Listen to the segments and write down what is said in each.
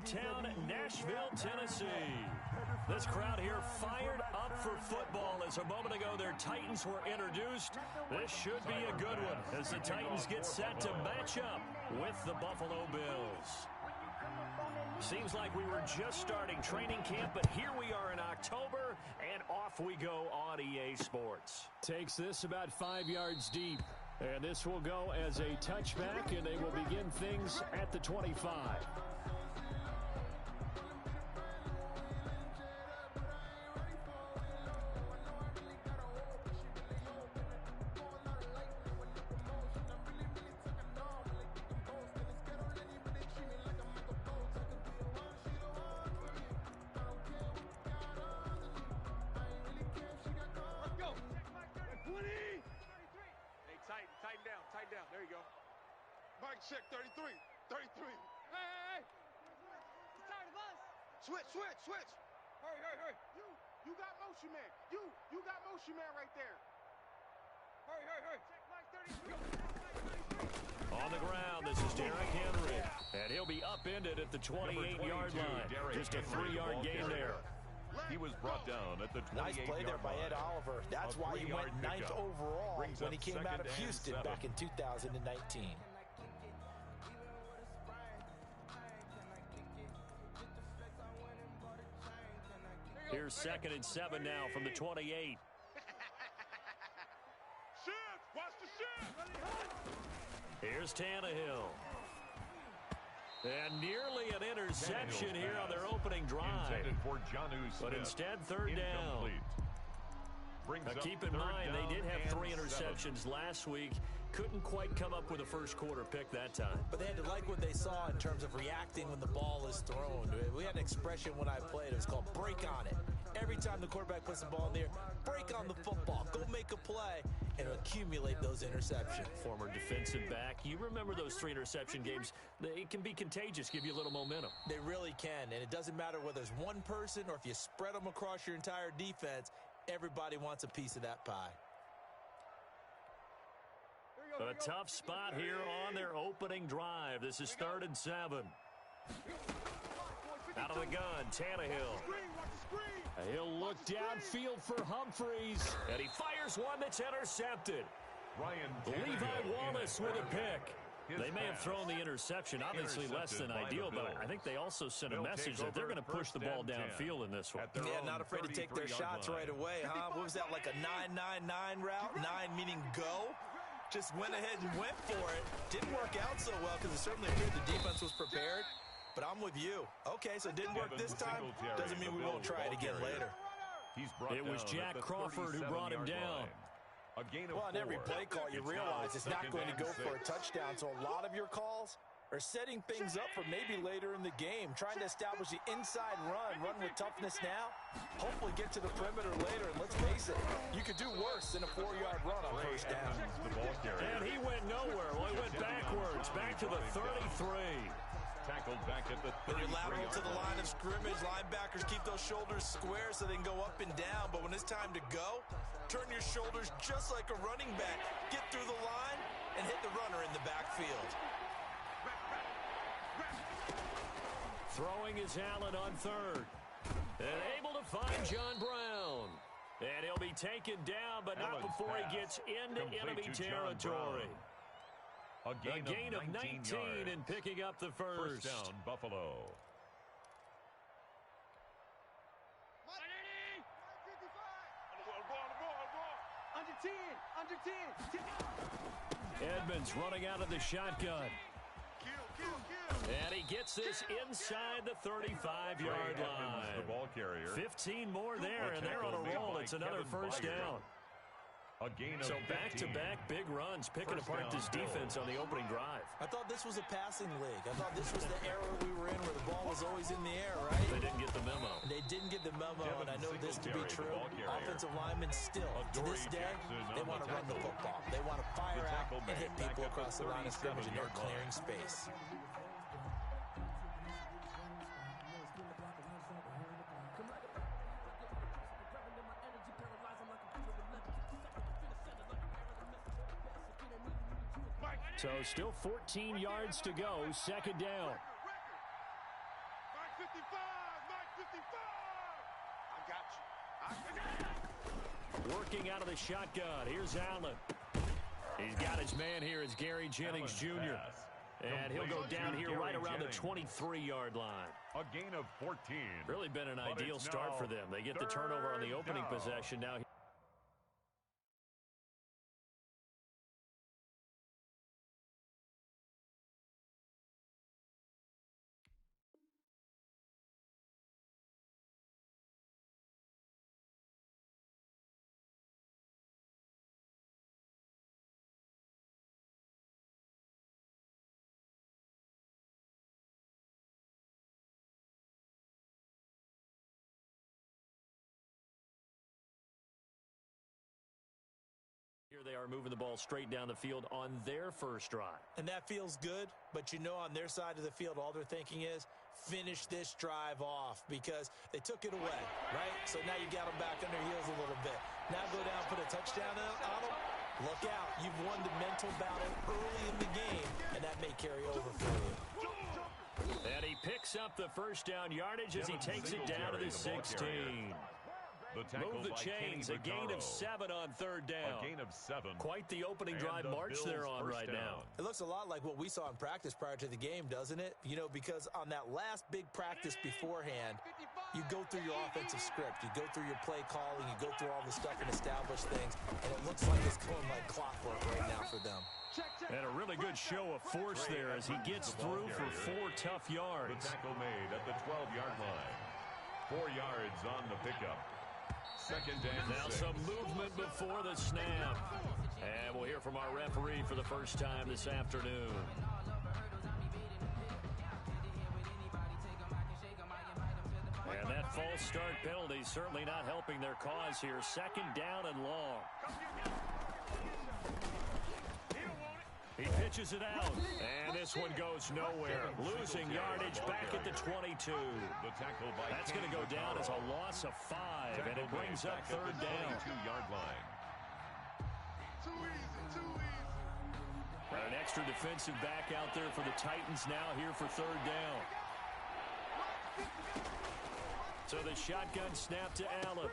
town, Nashville, Tennessee. This crowd here fired up for football as a moment ago their Titans were introduced. This should be a good one as the Titans get set to match up with the Buffalo Bills. Seems like we were just starting training camp, but here we are in October, and off we go on EA Sports. Takes this about 5 yards deep, and this will go as a touchback, and they will begin things at the 25. Tighten down. There you go. Mike, check 33. 33. Hey. You tired of us? Switch. Hurry. You got motion man. You got motion man right there. Hurry. Check Mike 33. On the ground, this is Derrick Henry. And he'll be upended at the 28-yard line. Just a 3-yard gain there. He was brought down at the 28-yard line. Nice play there by Ed Oliver. That's why he went 9th overall when he came out of Houston back in 2019. Here's 2nd and 7 now from the 28. Shift! Watch the shift! Here's Tannehill. And nearly an interception here on their opening drive. For but instead, 3rd down. Now keep in mind, they did have 3 interceptions last week. Couldn't quite come up with a first quarter pick that time. But they had to like what they saw in terms of reacting when the ball is thrown. We had an expression when I played. It was called break on it. Every time the quarterback puts the ball in the air, break on the football. Go make a play and accumulate those interceptions. Former defensive back. You remember those 3 interception games. It can be contagious, give you a little momentum. They really can, and it doesn't matter whether it's one person or if you spread them across your entire defense. Everybody wants a piece of that pie. A tough spot here on their opening drive. This is 3rd and 7. Out of the gun, Tannehill. He'll look downfield for Humphreys, and he fires one that's intercepted. Levi Wallace with a pick. They may have thrown the interception, obviously less than ideal, but I think they also sent a message that they're going to push the ball downfield in this one. Yeah, not afraid to take their shots right away, huh? What was that, like a 9-9-9 route? 9 meaning go? Just went ahead and went for it. Didn't work out so well because it certainly appeared the defense was prepared. But I'm with you. Okay, so it didn't work this time. Doesn't mean we won't try it again later. It was Jack Crawford who brought him down. Well, on every play call, you realize it's not going to go for a touchdown. So a lot of your calls are setting things up for maybe later in the game, trying to establish the inside run with toughness now, hopefully get to the perimeter later. And let's face it, you could do worse than a 4-yard run on first down. And he went nowhere. Well, he went backwards, back to the 33. Tackled back at the 33. When you're lateral to the line of scrimmage, linebackers keep those shoulders square so they can go up and down. But when it's time to go, turn your shoulders just like a running back. Get through the line and hit the runner in the backfield. Throwing is Allen on 3rd. And able to find John Brown. And he'll be taken down, but not before he gets into enemy territory. A gain of 19 yards. and picking up the first. Down, Buffalo. Under 10. Edmonds running out of the shotgun. And he gets this inside the 35-yard line. The ball carrier. 15 more there, and they're on a roll. It's another first down. So back-to-back big runs, picking apart this defense on the opening drive. I thought this was a passing league. I thought this was the era we were in where the ball was always in the air, right? They didn't get the memo. They didn't get the memo, and I know this to be true. Offensive linemen still, to this day, they want to run the football. They want to fire out and hit people across the line of scrimmage, and they're clearing space. So still 14 yards to go, 2nd down. Working out of the shotgun. Here's Allen. He's got his man here. It's Gary Jennings Jr. And he'll go down here right around the 23-yard line. A gain of 14. Really been an ideal start for them. They get the turnover on the opening possession. Now here they are moving the ball straight down the field on their first drive. And that feels good, but you know on their side of the field, all they're thinking is finish this drive off because they took it away, right? So now you got them back on their heels a little bit. Now go down, put a touchdown on them. Look out. You've won the mental battle early in the game, and that may carry over for you. And he picks up the first down yardage as he takes it down to the 16. Move the chains, a gain of 7 on third down. A gain of 7. Quite the opening drive march they're on right now. It looks a lot like what we saw in practice prior to the game, doesn't it? You know, because on that last big practice beforehand, you go through your offensive script, you go through your play calling, you go through all the stuff and establish things, and it looks like it's going like clockwork right now for them. And a really good show of force there as he gets through for 4 tough yards. The tackle made at the 12-yard line. 4 yards on the pickup. Second and now 6. some movement before the snap. And we'll hear from our referee for the first time this afternoon. And that false start penalty certainly not helping their cause here. Second down and long. He pitches it out, and this one goes nowhere. Losing yardage back at the 22. That's going to go down as a loss of 5, and it brings up third down. 22-yard line. An extra defensive back out there for the Titans now here for third down. So the shotgun snap to Allen.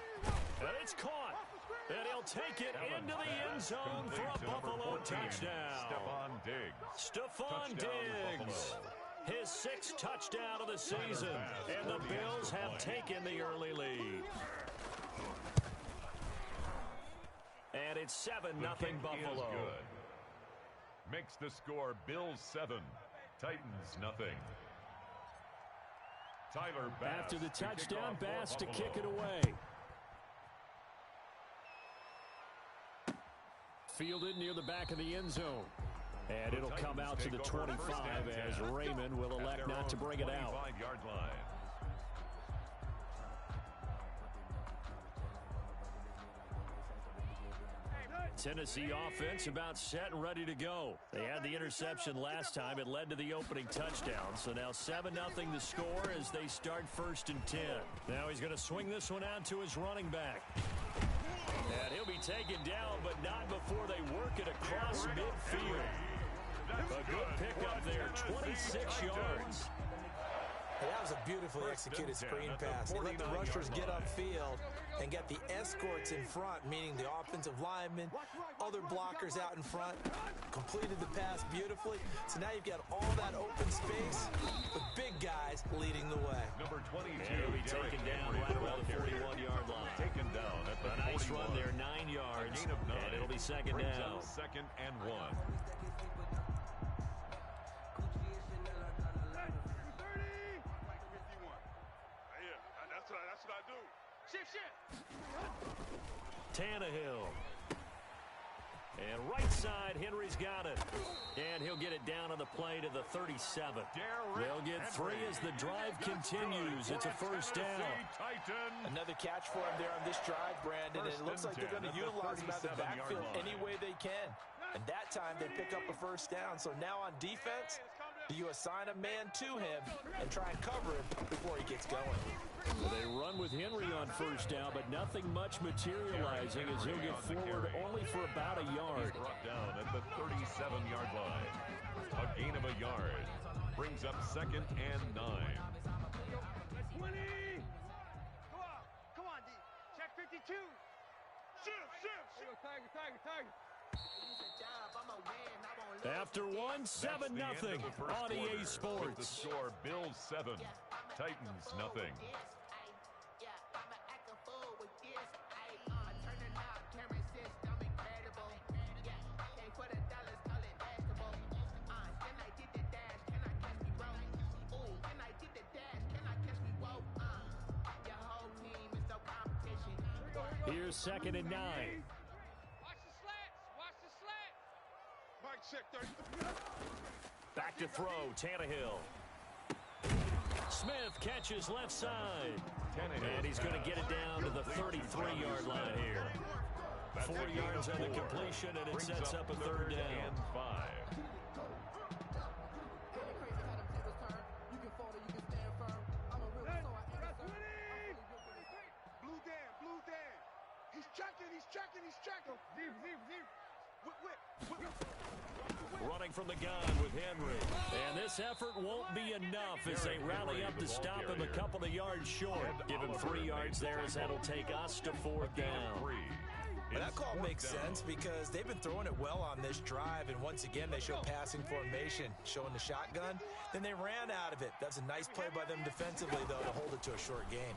And it's caught. And he'll take it into the end zone for a Buffalo touchdown. Stephon Diggs. His 6th touchdown of the season. And the Bills have taken the early lead. And it's 7-0 Buffalo. Makes the score Bills 7, Titans nothing. Tyler Bass. After the touchdown, Bass to kick it away. Fielded near the back of the end zone. And it'll come out to the 25 as Raymond will elect not to bring it out. Tennessee offense about set and ready to go. They had the interception last time. It led to the opening touchdown. So now 7-0 the score as they start 1st and 10. Now he's going to swing this one out to his running back. And he'll be taken down, but not before they work it across midfield. A good pickup there, 26 yards. Hey, that was a beautifully executed screen pass. They let the rushers get upfield and get the escorts in front, meaning the offensive linemen, other blockers out in front, completed the pass beautifully. So now you've got all that open space with big guys leading the way. Number 22. And he'll be taken down right around the 41-yard line. Taken down at the a nice 41. run there, 9 yards, and it'll be second Brings down. up 2nd and 1. Tannehill. And right side, Henry's got it. And he'll get it down on the play to the 37. They'll get 3 as the drive continues. It's a first down. Another catch for him there on this drive, Brandon. And it looks like they're going to utilize him out the backfield any way they can. And that time they pick up a first down. So now on defense, do you assign a man to him and try and cover him before he gets going? Well, they run with Henry on first down, but nothing much materializing as he'll get forward only for about a yard. He's brought down at the 37-yard line. A gain of a yard. Brings up 2nd and 9. After one, 7-0 on EA Sports. With the score, Bills 7, Titans nothing. Here's 2nd and 9. Watch the slats. Watch the slats. Mike check 33. Back to throw, Tannehill. Smith catches left side. And he's going to get it down to the 33-yard line here. 4 yards on the completion, and it sets up a 3rd down. And 5. He's checking. Running from the gun with Henry. And this effort won't be enough as they rally up to stop him a couple of yards short. Give him 3 yards there as that'll take us to 4th down. Well, that call makes sense because they've been throwing it well on this drive, and once again they show passing formation, showing the shotgun. Then they ran out of it. That's a nice play by them defensively, though, to hold it to a short gain.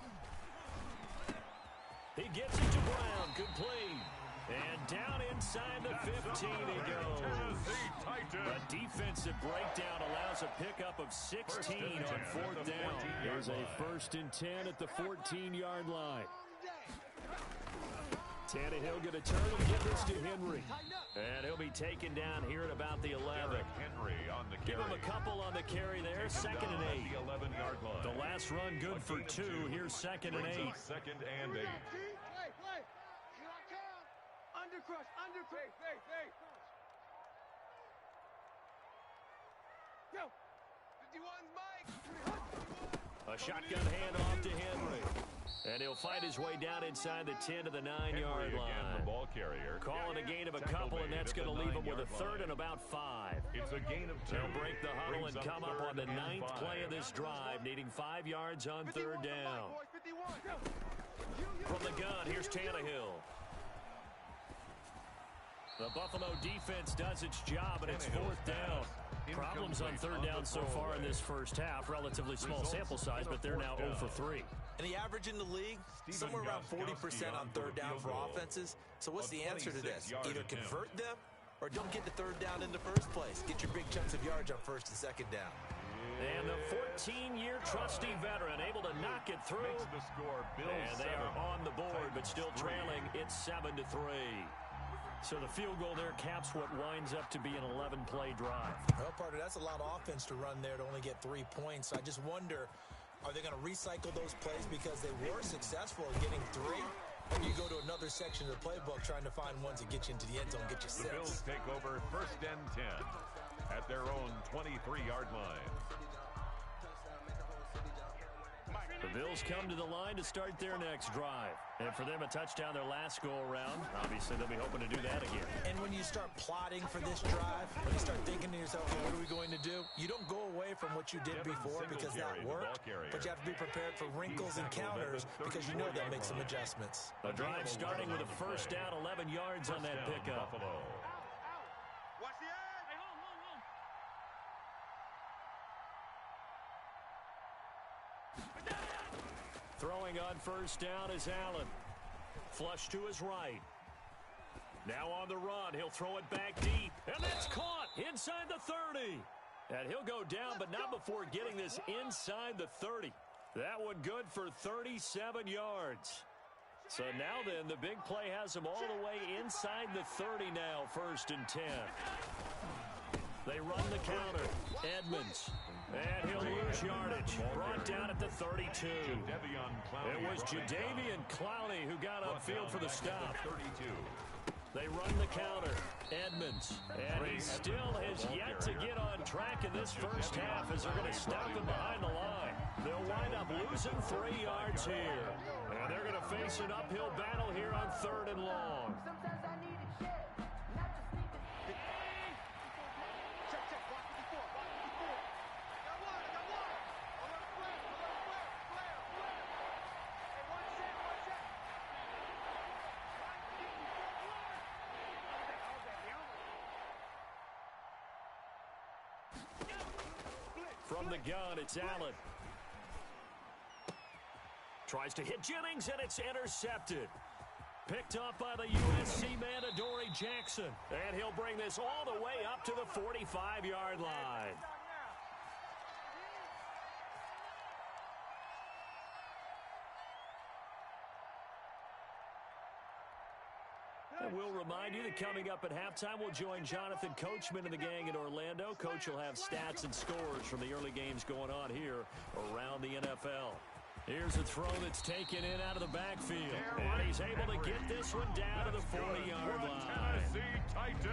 He gets it to Brown, complete. And down inside the 15 he goes. A defensive breakdown allows a pickup of 16 on 4th down. There's a 1st and 10 at the 14-yard line. Tannehill going to turn and give this to Henry. And he'll be taken down here at about the 11. Henry on the Give carry. him a couple on the carry there. 2nd and 8. The 11-yard line. The last run good for 2. Here's 2nd and 8. 2nd and 8. Play. Here I come. Undercrush. Hey. Yo. 51's Mike. A shotgun handoff to Henry. And he'll fight his way down inside the 10 to the 9-yard line. The ball carrier. Calling a gain of a couple, and that's going to leave him with a 3rd and about 5. It's a gain of 2. They'll break the huddle and come up on the 9th play of this drive, needing 5 yards on 3rd down. From the gun, here's Tannehill. The Buffalo defense does its job, and it's 4th down. Problems on 3rd down so far in this first half. Relatively small sample size, but they're now 0 for 3. And the average in the league, somewhere around 40% on 3rd down for offenses. So what's the answer to this? Either convert them or don't get to 3rd down in the first place. Get your big chunks of yards on 1st and 2nd down. And the 14-year trusty veteran able to knock it through. And they are on the board, but still trailing. It's 7-3. So the field goal there caps what winds up to be an 11-play drive. Well, partner, that's a lot of offense to run there to only get 3 points. So I just wonder, are they going to recycle those plays because they were successful in getting 3? Or you go to another section of the playbook trying to find ones that get you into the end zone, get you 6. The Bills take over 1st and 10 at their own 23-yard line. The Bills come to the line to start their next drive. And for them, a touchdown their last go-around. Obviously, they'll be hoping to do that again. And when you start plotting for this drive, when you start thinking to yourself, okay, what are we going to do? You don't go away from what you did before because that worked, but you have to be prepared for wrinkles and counters because you know they'll make some adjustments. A drive starting with a 1st down, 11 yards on that pickup. Watch the edge. Hey, hold. Throwing on 1st down is Allen. Flush to his right. Now on the run. He'll throw it back deep. And that's caught inside the 30. And he'll go down, but not before getting this inside the 30. That one good for 37 yards. So now then, the big play has him all the way inside the 30 now, 1st and 10. They run the counter. Edmonds. And he'll lose yardage. Brought down at the 32. It was Jadeveon Clowney who got upfield for the stop. They run the counter. Edmonds. And he still has yet to get on track in this first half as they're going to stop him behind the line. They'll wind up losing 3 yards here. And they're going to face an uphill battle here on 3rd and long. From the gun, it's Allen. Tries to hit Jennings, and it's intercepted. Picked up by the USC man, Adoree Jackson. And he'll bring this all the way up to the 45-yard line. And we'll remind you that coming up at halftime, we'll join Jonathan Coachman and the gang in Orlando. Coach will have stats and scores from the early games going on here around the NFL. Here's a throw that's taken in out of the backfield. And he's able to get this one down to the 40-yard line.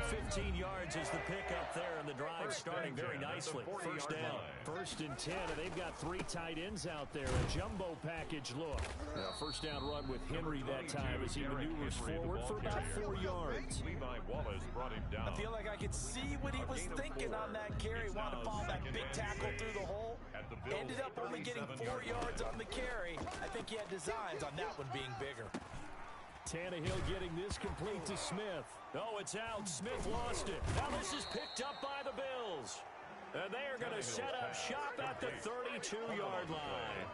15 yards is the pickup there, and the drive starting very nicely. First down. 1st and 10, and they've got 3 tight ends out there. A jumbo package look. Now, first down run with Henry that time as he maneuvers forward for about 4 yards. I feel like I could see what he was thinking on that carry. Wanted to follow that big tackle through the hole. Ended up only getting 4 yards on the carry. I think he had designs on that one being bigger. Tannehill getting this complete to Smith. Oh, it's out. Smith lost it. Now this is picked up by the Bills. And they are going to set up shop at the 32-yard line.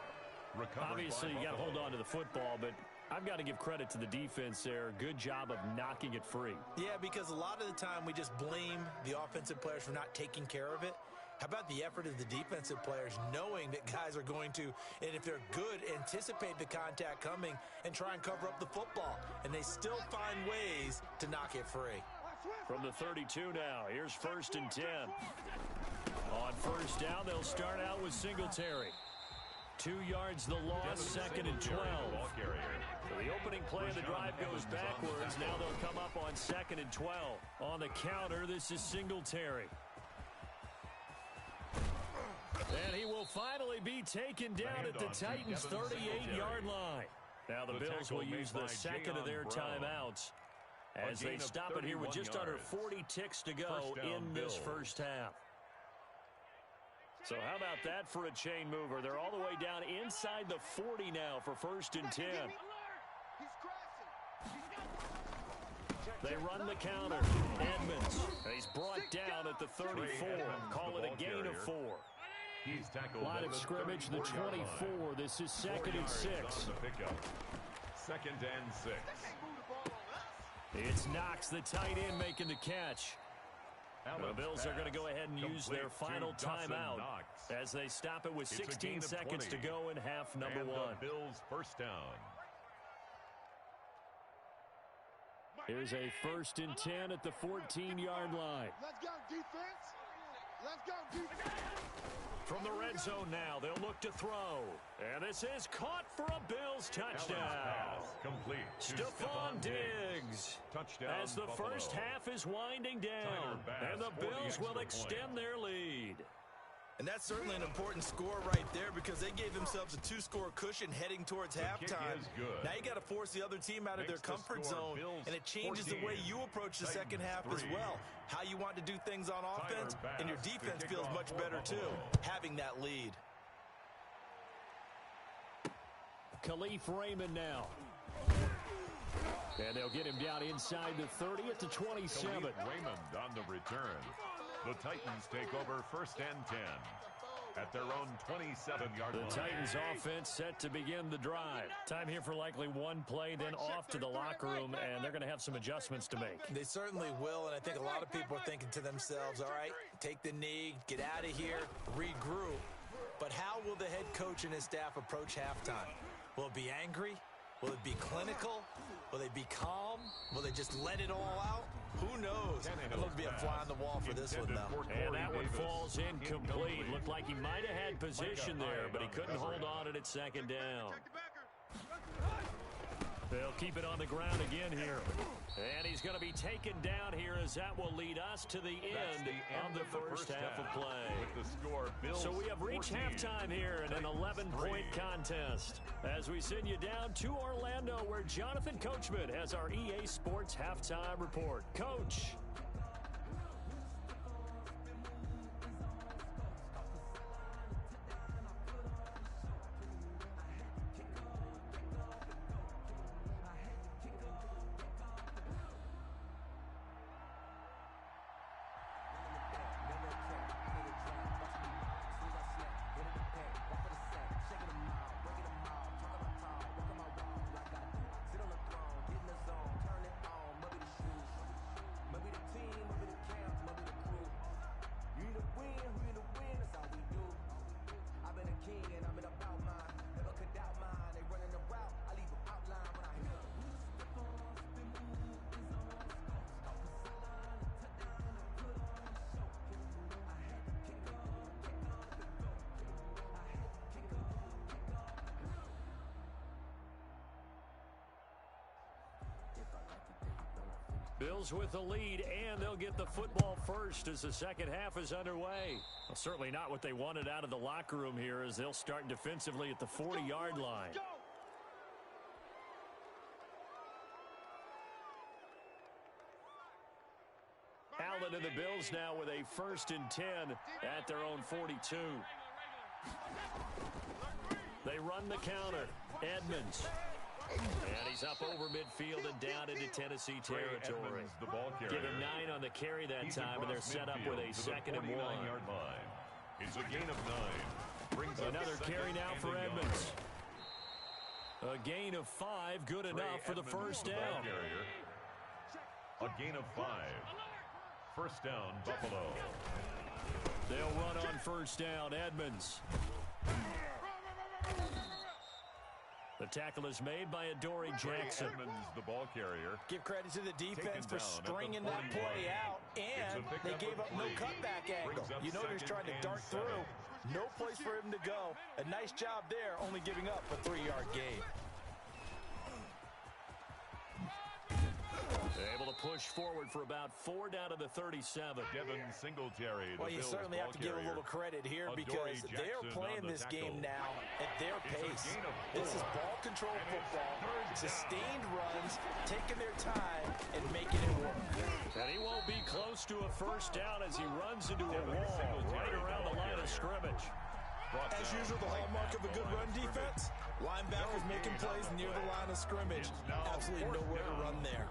Obviously, you got to hold on to the football, but I've got to give credit to the defense there. Good job of knocking it free. Yeah, because a lot of the time we just blame the offensive players for not taking care of it. How about the effort of the defensive players knowing that guys are going to, and if they're good, anticipate the contact coming and try and cover up the football. And they still find ways to knock it free. From the 32 now, here's 1st and 10. On first down, they'll start out with Singletary. 2 yards the loss, 2nd and 12. So the opening play of the drive goes backwards. Now they'll come up on 2nd and 12. On the counter, this is Singletary. And he will finally be taken down at the Titans' 38-yard line. Now the Bills will use the second of their timeouts as they stop it here with just under 40 ticks to go in this first half. So how about that for a chain mover? They're all the way down inside the 40 now for 1st and 10. They run the counter. Edmonds. He's brought down at the 34. Call it a gain of 4. He's tackled line of scrimmage, the 24. This is 2nd and 6. 2nd and 6. It's Knox, the tight end, making the catch. The Bills are going to go ahead and use their final timeout as they stop it with 16 seconds to go in half number 1. Bills first down. Here's a 1st and 10 at the 14-yard line. Let's go, defense. Let's go, defense. From the red zone now, they'll look to throw. And this is caught for a Bills touchdown. Complete. Stephon Diggs. Touchdown, as the Buffalo. First half is winding down. And the Bills will extend their lead. And that's certainly an important score right there because they gave themselves a 2-score cushion heading towards halftime. Now you got to force the other team out of their comfort zone, and it changes the way you approach the second half as well. How you want to do things on offense, and your defense feels much better too, having that lead. Khalif Raymond now. And they'll get him down inside the 30 at the 27. Raymond on the return. The Titans take over 1st and 10 at their own 27-yard line. The Titans offense set to begin the drive. Time here for likely one play, then off to the locker room, and they're going to have some adjustments to make. They certainly will, and I think a lot of people are thinking to themselves, all right, take the knee, get out of here, regroup. But how will the head coach and his staff approach halftime? Will it be angry? Will it be clinical? Will they be calm? Will they just let it all out? Who knows? It'll be a fly on the wall for this one, though. And that one falls incomplete. Looked like he might have had position there, but he couldn't hold on it at 2nd down. They'll keep it on the ground again here. And he's going to be taken down here as that will lead us to the end of the first half of play. With the score, Bills so we have reached 14, halftime here in an 11-point contest. As we send you down to Orlando where Jonathan Coachman has our EA Sports Halftime Report. Coach. Bills with the lead, and they'll get the football first as the second half is underway. Well, certainly not what they wanted out of the locker room here as they'll start defensively at the 40-yard line. Allen and the Bills now with a 1st and 10 at their own 42. They run the counter. Edmonds. And he's up over midfield and down into Tennessee territory. The ball Give him 9 on the carry that time, and they're set up with a 2nd and 1. It's a gain of 9. Brings another carry now for Edmonds. A gain of 5, good enough for the first down. A gain of 5. First down, Buffalo. They'll run on first down, Edmonds. The tackle is made by Adoree Jackson. Edmonds, the ball carrier. Give credit to the defense for stringing that play out, and they gave up no cutback angle. You know they're trying to dart through. No place for him to go. A nice job there, only giving up a 3-yard gain. Able to push forward for about 4 down to the 37. Devin Singletary. Well, you certainly have to give a little credit here because they're playing this game now at their pace. This is ball control football, sustained runs, taking their time and making it work. And he won't be close to a first down as he runs into a wall right around the line of scrimmage. As usual, the hallmark of a good run defense, linebackers making plays near the line of scrimmage. Absolutely nowhere to run there.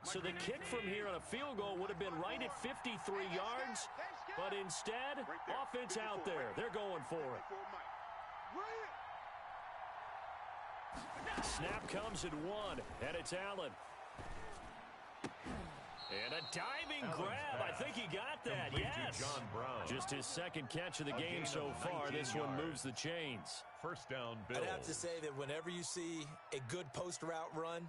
So the kick from here on a field goal would have been right at 53 yards, but instead, offense out there. They're going for it. Snap comes at 1, and it's Allen. And a diving grab. I think he got that, yes. Just his 2nd catch of the game so far. This one moves the chains. First down, Bills. I'd have to say that whenever you see a good post route run,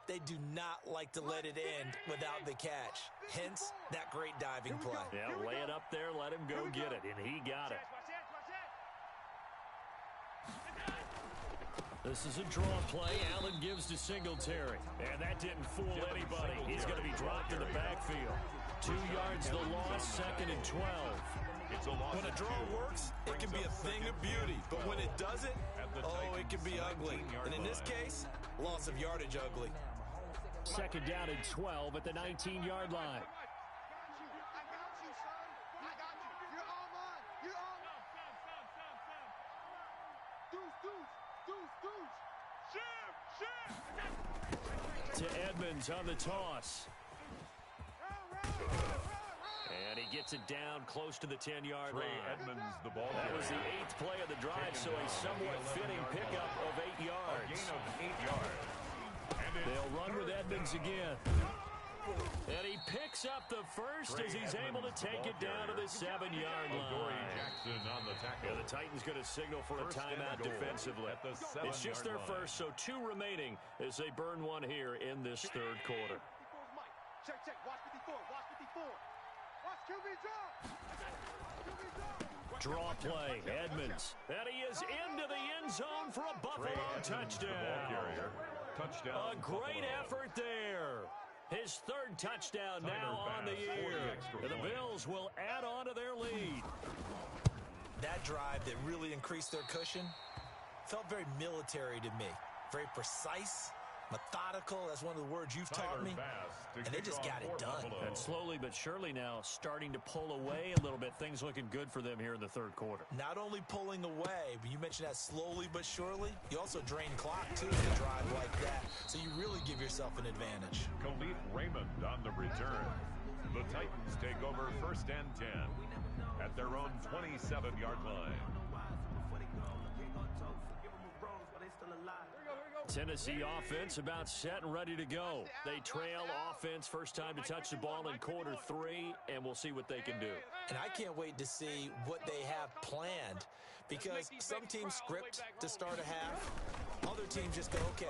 they do not like to let it end without the catch. Hence, that great diving play. Yeah, lay it up there, let him go get it, and he got it. This is a draw play. Allen gives to Singletary. And that didn't fool anybody. He's going to be dropped in the backfield. 2 yards the loss, 2nd and 12. When a draw works, it can be a thing of beauty. But when it doesn't, oh, it can be ugly. And in this case, loss of yardage ugly. 2nd down and 12 at the 19-yard line. To Edmonds on the toss. And he gets it down close to the 10-yard line. Edmonds, the ball that carrier. was the 8th play of the drive, so a somewhat fitting pickup of 8 yards. A gain of 8 yards. They'll run with Edmonds again. And he picks up the first as he's able to take it down to the 7-yard line. Jackson on the tackle. Yeah, the Titans going to signal for a timeout defensively. It's just their first, so 2 remaining as they burn one here in this 3rd quarter. Check, check. Watch 54. Watch 54. Watch QB Draw play, Edmonds. And he is into the end zone for a Buffalo touchdown. A great effort there. His 3rd touchdown now on the year. And the Bills will add on to their lead. That drive that really increased their cushion felt very military to me. Very precise, methodical. That's one of the words you've taught me. And they just got it done. And slowly but surely now starting to pull away a little bit. Things looking good for them here in the 3rd quarter. Not only pulling away, but you mentioned that slowly but surely. You also drain clock, too, with a drive like that. So you really give yourself an advantage. Khalif Raymond on the return. The Titans take over 1st and 10 at their own 27-yard line. Tennessee offense about set and ready to go. They trail offense first time to touch the ball in quarter 3, and we'll see what they can do. And I can't wait to see what they have planned, because some teams script to start a half. Other teams just go, okay,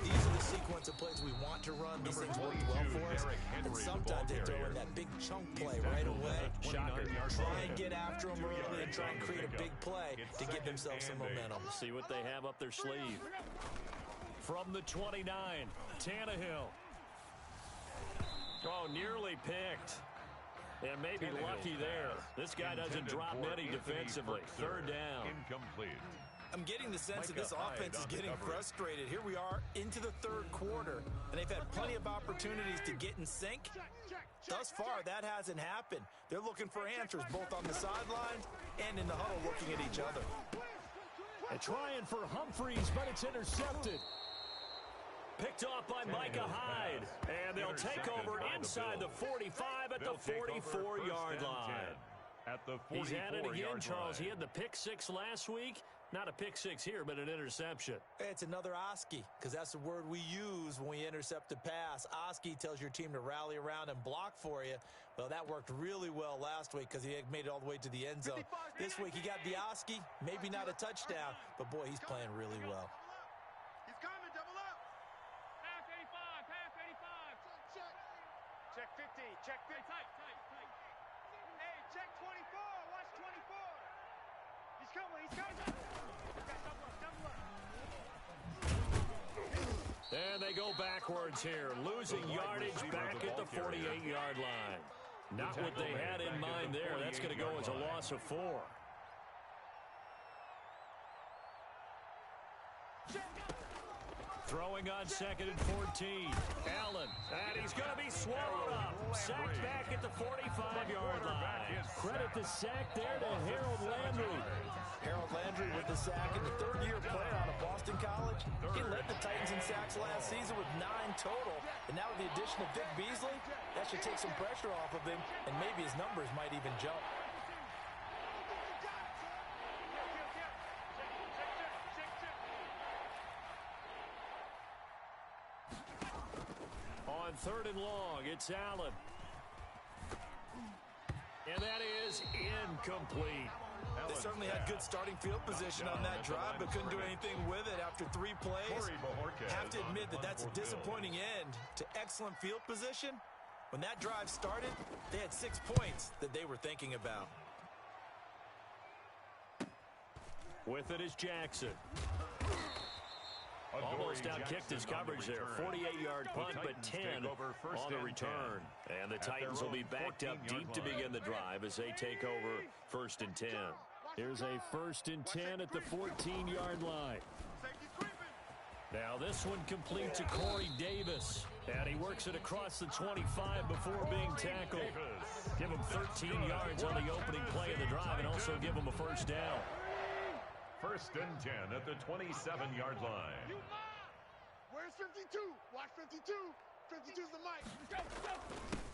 these are the sequence of plays we want to run. These things work well for us. And sometimes they throw in that big chunk play right away. Shocker. Try and get after them early and try and create a big play to give themselves some momentum. See what they have up their sleeve. From the 29, Tannehill. Oh, nearly picked. And maybe lucky there. This guy doesn't drop many defensively. Third down. Incomplete. I'm getting the sense that this offense is getting frustrated. Here we are into the third quarter, and they've had plenty of opportunities to get in sync. Thus far, that hasn't happened. They're looking for answers both on the sidelines and in the huddle looking at each other. And trying for Humphreys, but it's intercepted. Picked off by Micah Hyde. And they'll take over inside the 45 at the 44-yard line. At the 44-yard line. He's at it again, Charles. He had the pick 6 last week. Not a pick 6 here, but an interception. It's another Oski, because that's the word we use when we intercept a pass. Oski tells your team to rally around and block for you. Well, that worked really well last week because he made it all the way to the end zone. This week he got the Oski, maybe not a touchdown, but boy, he's playing really well. He's coming, double up. Pass 85, pass 85. Check 50, check 50. Tight. Hey, check 24, watch 24. He's coming. And they go backwards here, losing yardage back at the 48-yard line. Not what they had in mind there. That's going to go as a loss of 4. Throwing on 2nd and 14. Allen, and he's going to be swallowed up. Sacked back at the 45-yard line. Credit the sack there to Harold Landry. Harold Landry with the sack, and the third-year player out of Boston College. He led the Titans in sacks last season with 9 total. And now with the addition of Vic Beasley, that should take some pressure off of him, and maybe his numbers might even jump. On 3rd and long, it's Allen. And that is incomplete. They certainly had good starting field position on that drive, but couldn't do anything with it after 3 plays. Have to admit that that's a disappointing end to excellent field position. When that drive started, they had 6 points that they were thinking about. With it is Jackson. Almost outkicked his coverage there. 48-yard punt, but 10 on the return. And the Titans will be backed up deep to begin the drive as they take over 1st and 10. Here's a 1st and 10 at the 14-yard line. Now this one complete to Corey Davis. And he works it across the 25 before being tackled. Give him 13 yards on the opening play of the drive and also give him a 1st down. 1st and 10 at the 27-yard line. Where's 52? Watch 52. 52's the mic. Go.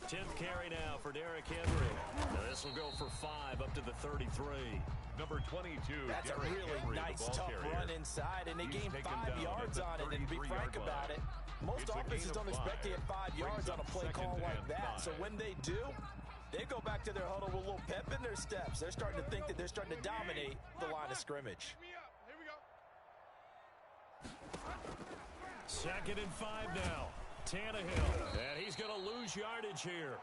10th carry now for Derrick Henry. Now this will go for 5 up to the 33. Number 22. That's Derrick a really Henry, nice, tough run inside, and they gained 5 yards on it. And to be frank about it, most offenses don't expect to get 5 yards on a play call like that. So when they do, they go back to their huddle with a little pep in their steps. They're starting to think that they're starting to dominate the line of scrimmage. Here we go. 2nd and 5 now. Tannehill. And he's going to lose yardage here.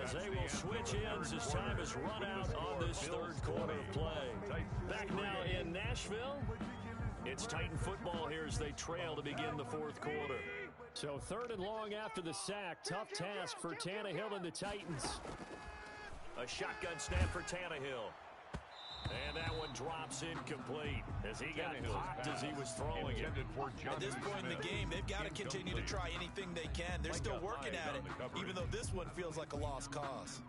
As they will switch ends as time is run out on this 3rd quarter of play. Back now in Nashville. It's Titan football here as they trail to begin the 4th quarter. So 3rd and long after the sack. Tough task for Tannehill and the Titans. A shotgun snap for Tannehill. And that one drops incomplete as he got popped as he was throwing it. At this point in the game, they've got to continue to try anything they can. They're still working at it, even though this one feels like a lost cause.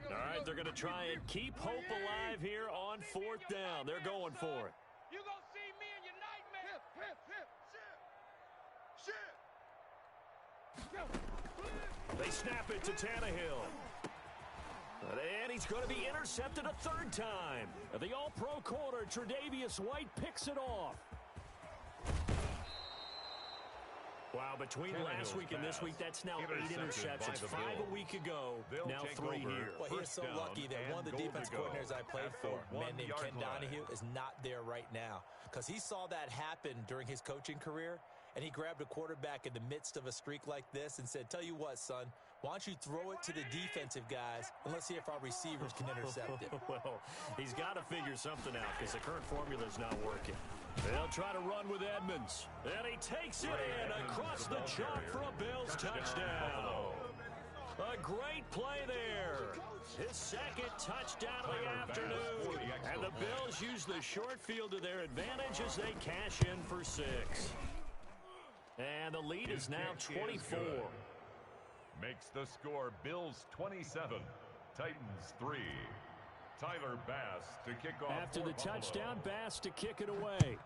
All right, they're going to try and keep hope alive here on 4th down. They're going for it. You gonna see me in your nightmare. Shit. They snap it to Tannehill. And he's going to be intercepted a 3rd time. The all-pro corner, Tre'Davious White, picks it off. Wow, between last week and this week, that's now 8 interceptions. 5 a week ago, now 3 here. Well, he is so lucky that one of the defense coordinators I played for, a man named Ken Donahue, is not there right now. Because he saw that happen during his coaching career, and he grabbed a quarterback in the midst of a streak like this and said, tell you what, son, why don't you throw it to the defensive guys, and let's see if our receivers can intercept it. Well, he's got to figure something out because the current formula is not working. They'll try to run with Edmonds. And he takes it in across the chalk for a Bills touchdown. A great play there. His second touchdown of the afternoon. And the Bills use the short field to their advantage as they cash in for 6. And the lead is now 24. Makes the score Bills 27, Titans 3. Tyler Bass to kick off. After the touchdown, Bass to kick it away.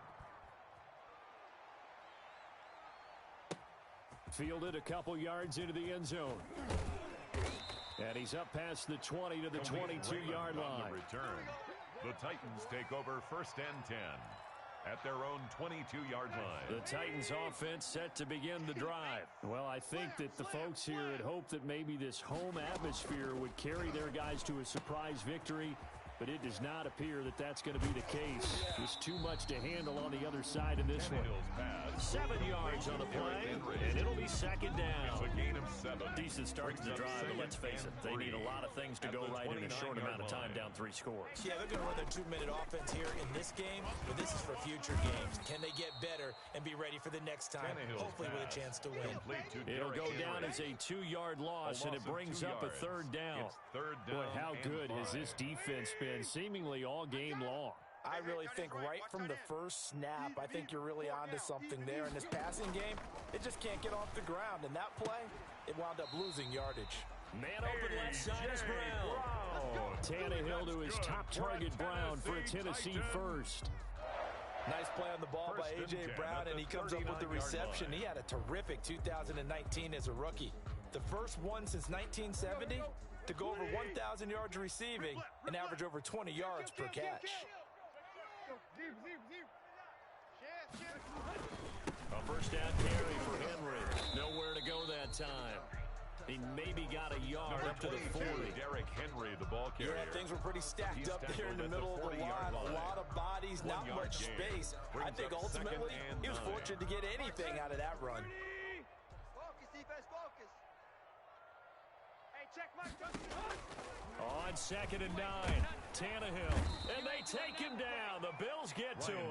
Fielded a couple yards into the end zone. And he's up past the 20 to the 22-yard line. On the return, the Titans take over 1st and 10 at their own 22-yard line. The Titans offense set to begin the drive. Well, I think that the folks here had hoped that maybe this home atmosphere would carry their guys to a surprise victory, but it does not appear that that's going to be the case. There's too much to handle on the other side in this one. 7 yards on the play, and it'll be 2nd down. It's a gain of 7. Decent start to the drive, but let's face it, they need a lot of things to go right in a short amount of time, down 3 scores. Yeah, they're going to run their 2-minute offense here in this game, but this is for future games. Can they get better and be ready for the next time, hopefully with a chance to win? It'll go down as a 2-yard loss, and it brings up a 3rd down. Boy, how good has this defense been seemingly all game long? I really think right from the first snap, I think you're really onto something there. In this passing game, it just can't get off the ground. And that play, it wound up losing yardage. Man open left side is Brown. Tannehill to his top target, Brown, for a Tennessee first. Nice play on the ball by A.J. Brown, and he comes up with the reception. He had a terrific 2019 as a rookie. The first one since 1970 to go over 1,000 yards receiving and average over 20 yards per catch. A first down carry for Henry. Nowhere to go that time. He maybe got a yard up to the 40. Derrick Henry, the ball carrier. Yeah, things were pretty stacked up there in the middle of the line. A lot of bodies, not much space. I think ultimately he was fortunate to get anything out of that run. Focus, defense, focus. Hey, check my On 2nd and 9, Tannehill. And they take him down. The Bills get to him.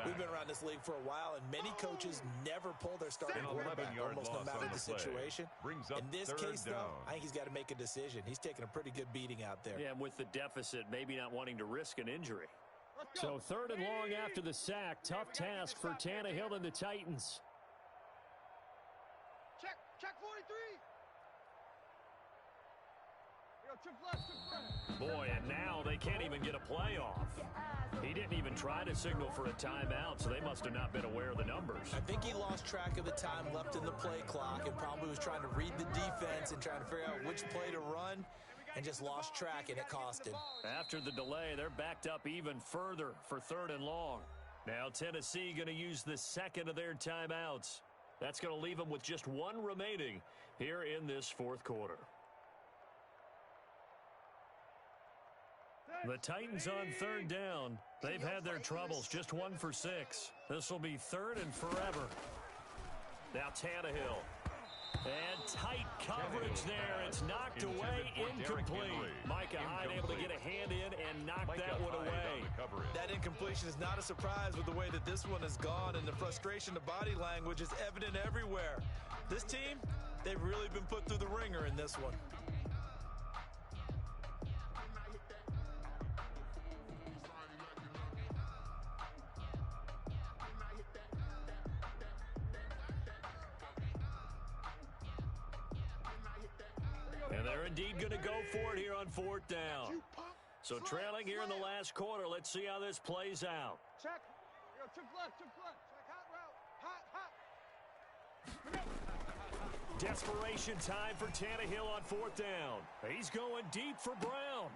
We've been around this league for a while, and many coaches never pull their starting quarterback, almost no matter the situation. In this case, though, I think he's got to make a decision. He's taking a pretty good beating out there. Yeah, and with the deficit, maybe not wanting to risk an injury. So 3rd and long after the sack. Tough task for Tannehill and the Titans. Check 43. Boy, and now they can't even get a play off. He didn't even try to signal for a timeout, so they must have not been aware of the numbers. I think he lost track of the time left in the play clock and probably was trying to read the defense and trying to figure out which play to run and just lost track, and it cost him. After the delay, they're backed up even further for 3rd and long. Now Tennessee going to use the 2nd of their timeouts. That's going to leave them with just 1 remaining here in this 4th quarter. The Titans on 3rd down. They've had their troubles, just 1 for 6. This will be 3rd and forever. Now Tannehill. And tight coverage there. It's knocked away, incomplete. Micah Hyde able to get a hand in and knock that one away. That incompletion is not a surprise with the way that this one has gone, and the frustration of body language is evident everywhere. This team, they've really been put through the ringer in this one. And they're indeed going to go for it here on 4th down. So trailing here in the last quarter. Let's see how this plays out. Check. Check left. Check hot route. Hot. Desperation time for Tannehill on 4th down. He's going deep for Brown.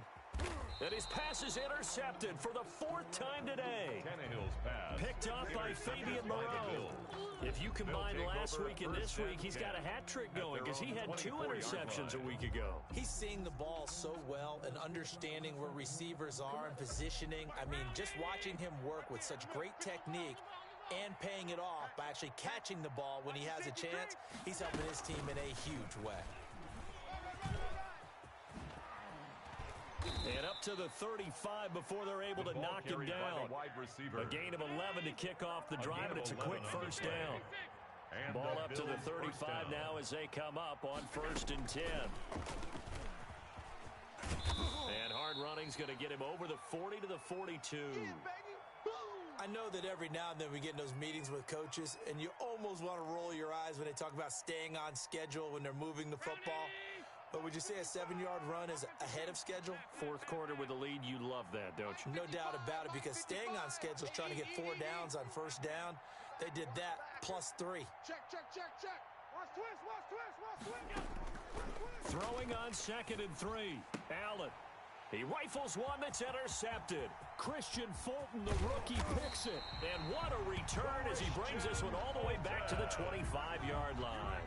And his pass is intercepted for the 4th time today. Tannehill's pass. Picked off by Fabian Moreau. If you combine last week and this week, he's got a hat trick going because he had 2 interceptions a week ago. He's seeing the ball so well and understanding where receivers are and positioning. I mean, just watching him work with such great technique and paying it off by actually catching the ball when he has a chance, he's helping his team in a huge way. And up to the 35 before they're able to knock him down. A gain of 11 to kick off the drive, and it's a quick first down. Ball up to the 35 now as they come up on 1st and 10. And hard running's going to get him over the 40 to the 42. I know that every now and then we get in those meetings with coaches, and you almost want to roll your eyes when they talk about staying on schedule when they're moving the football. But would you say a 7-yard run is ahead of schedule? 4th quarter with the lead, you love that, don't you? No doubt about it, because staying on schedule is trying to get 4 downs on 1st down. They did that plus 3. Check. Watch twist. Throwing on 2nd and 3. Allen. He rifles one that's intercepted. Christian Fulton, the rookie, picks it. And what a return as he brings this one all the way back to the 25-yard line.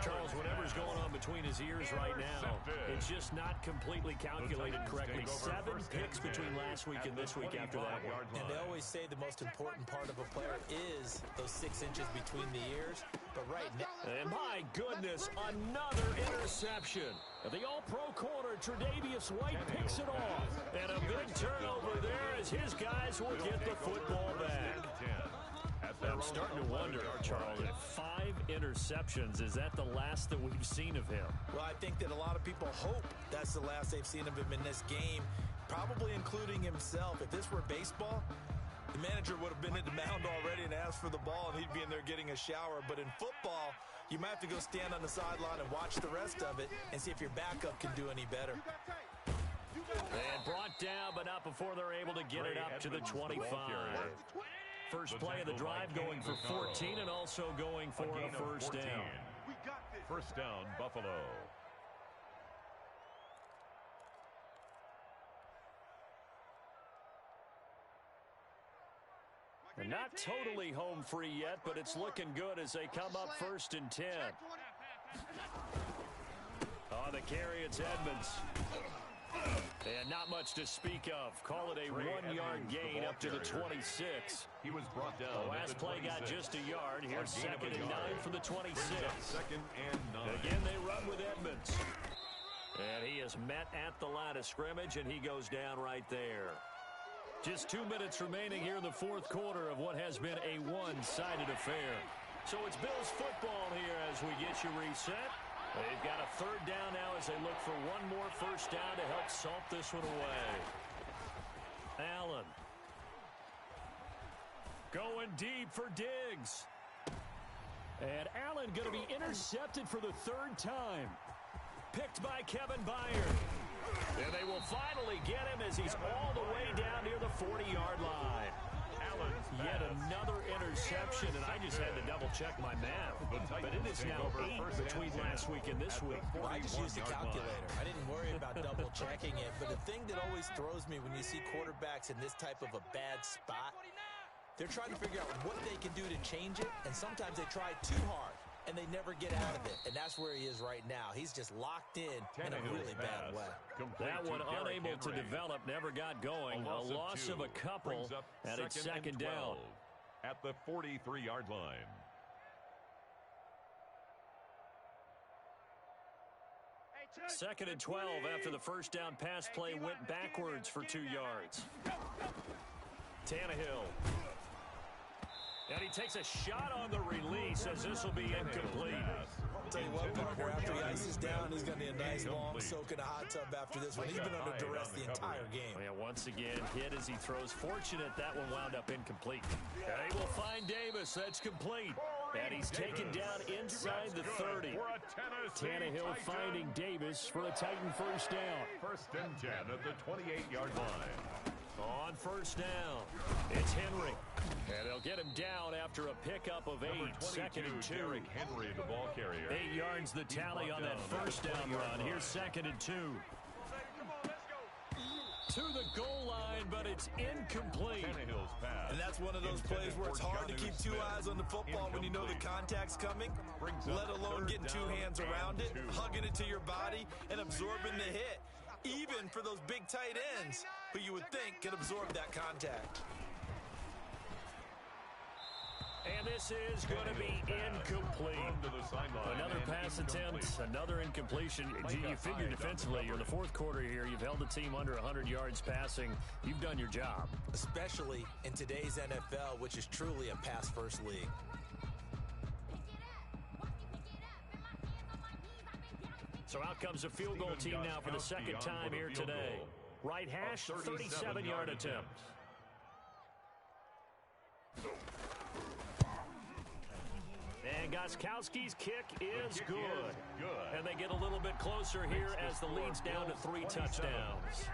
Charles, whatever's going on between his ears right now, it's just not completely calculated correctly. 7 picks between last week and this week after that one. And they always say the most important part of a player is those 6 inches between the ears. But right now... And my goodness, another interception. The all-pro corner, Tre'Davious White, picks it off. And a big turnover there as his guys will get the football back. I'm starting to wonder, Charles, if 5 interceptions, is that the last that we've seen of him? Well, I think that a lot of people hope that's the last they've seen of him in this game, probably including himself. If this were baseball, the manager would have been at the mound already and asked for the ball, and he'd be in there getting a shower. But in football, you might have to go stand on the sideline and watch the rest of it and see if your backup can do any better. And brought down, but not before they're able to get it up to the 25. First play of the drive going for 14 and also going for a first down. First down, Buffalo. And not totally home free yet, but it's looking good as they come up 1st and 10. On the carry, it's Edmonds. And not much to speak of. Call it a 1-yard gain up to the 26. He was brought down. The last play got just a yard. Here's 2nd and 9 for the 26. 2nd and 9. Again, they run with Edmonds. And he is met at the line of scrimmage, and he goes down right there. Just 2 minutes remaining here in the 4th quarter of what has been a one-sided affair. So it's Bills football here as we get you reset. They've got a 3rd down now as they look for one more first down to help salt this one away. Allen. Going deep for Diggs. And Allen going to be intercepted for the 3rd time. Picked by Kevin Byard. And they will finally get him as he's all the way down near the 40-yard line. Yet another interception, and I just had to double-check my math. But it is now 8 between last week and this week. Well, I just used a calculator. I didn't worry about double-checking it. But the thing that always throws me when you see quarterbacks in this type of a bad spot, they're trying to figure out what they can do to change it, and sometimes they try too hard, and they never get out of it. And that's where he is right now. He's just locked in a really bad way. That one unable to develop, never got going. A loss of a couple, and it's 2nd down. At the 43-yard line. Second and 12 after the first down pass play went backwards for 2 yards. Tannehill. And he takes a shot on the release as this will be incomplete. I'll tell you what, partner, after he ices down, he's going to need a nice long soak in a hot tub after this one. He's been under duress the entire game. Yeah, once again, hit as he throws. Fortunate that one wound up incomplete. And they will find Davis. That's complete. And he's taken down inside the 30. Tannehill finding Davis for a Titan first down. 1st and 10 at the 28-yard line. On first down, it's Henry. And they'll get him down after a pickup of 8. 2nd and 2. Derrick Henry, the ball carrier. 8 yards the tally on that first down run. Here's 2nd and 2. to the goal line, but it's incomplete. Tannehill's pass. And that's one of those plays where it's hard to keep two eyes on the football when you know the contact's coming, let alone getting two hands around it, hugging it to your body, and absorbing the hit. Even for those big tight ends who you would think could absorb that contact. And this is going to be incomplete. Another pass attempt, another incompletion. You figure defensively, you're in the fourth quarter here. You've held the team under 100 yards passing. You've done your job. Especially in today's NFL, which is truly a pass-first league. So out comes a field goal team now for the second time here today. Right hash, 37-yard attempt. And Gostkowski's kick is good. And they get a little bit closer here as the lead's down to 3 touchdowns.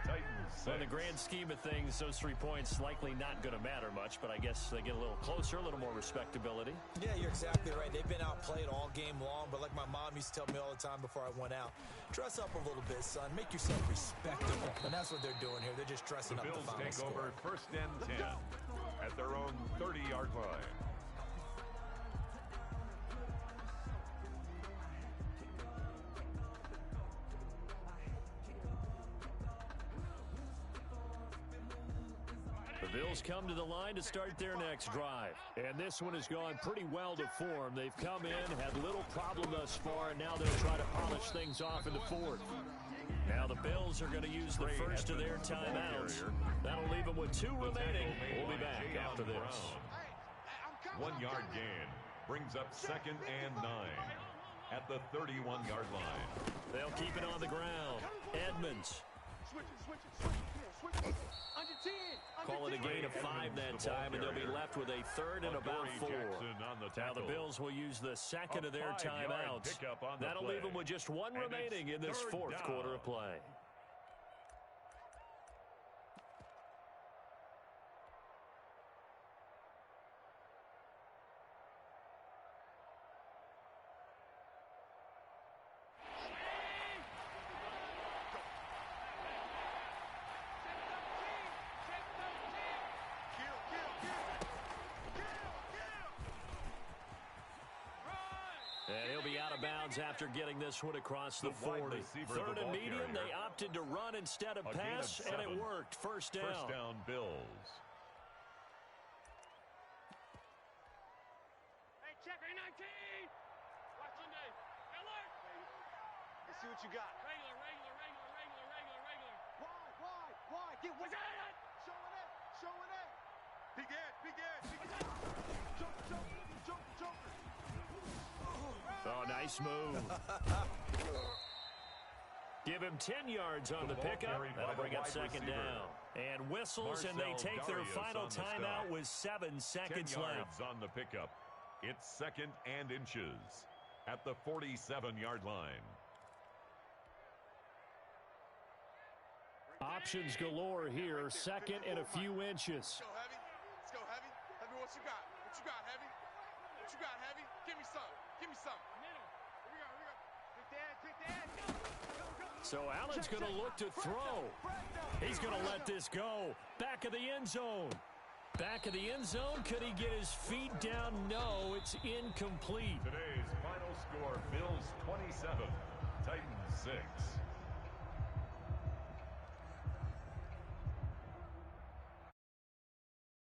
In the grand scheme of things, those 3 points likely not going to matter much, but I guess they get a little closer, a little more respectability. Yeah, you're exactly right. They've been outplayed all game long, but like my mom used to tell me all the time before I went out, dress up a little bit, son. Make yourself respectable. And that's what they're doing here. They're just dressing up the final Bills take score. over first and 10 at their own 30-yard line. The Bills come to the line to start their next drive. And this one has gone pretty well to form. They've come in, had little problem thus far, and now they'll try to polish things off in the fourth. Now the Bills are going to use the first of their timeouts. That'll leave them with 2 remaining. We'll be back after this. 1-yard gain brings up second and 9 at the 31-yard line. They'll keep it on the ground. Edmonds. Call it a gain of 5 that time, and they'll be left with a third and about 4. Now the Bills will use the second of their timeouts. That'll leave them with just 1 remaining in this fourth quarter of play. And he'll be out of bounds after getting this one across the 40. Third and medium, they opted to run instead of pass, and it worked. First down. First down, Bills. Hey, checker 19. Watch Sunday. Alert. Let's see what you got. Regular. Why? Get what's that? Show it. Big Ed. Jump. Oh, nice move. Give him 10 yards on the pickup. That'll bring up second down. And whistles, and they take their final timeout with 7 seconds left. On the pickup. It's second and inches at the 47-yard line. Options galore here. Second and a few inches. Let's go, Heavy. Heavy, what you got? Heavy? What you got, Heavy? Give me some. So Allen's going to look to throw. He's going to let this go. Back of the end zone. Could he get his feet down? No, it's incomplete. Today's final score, Bills 27, Titans 6.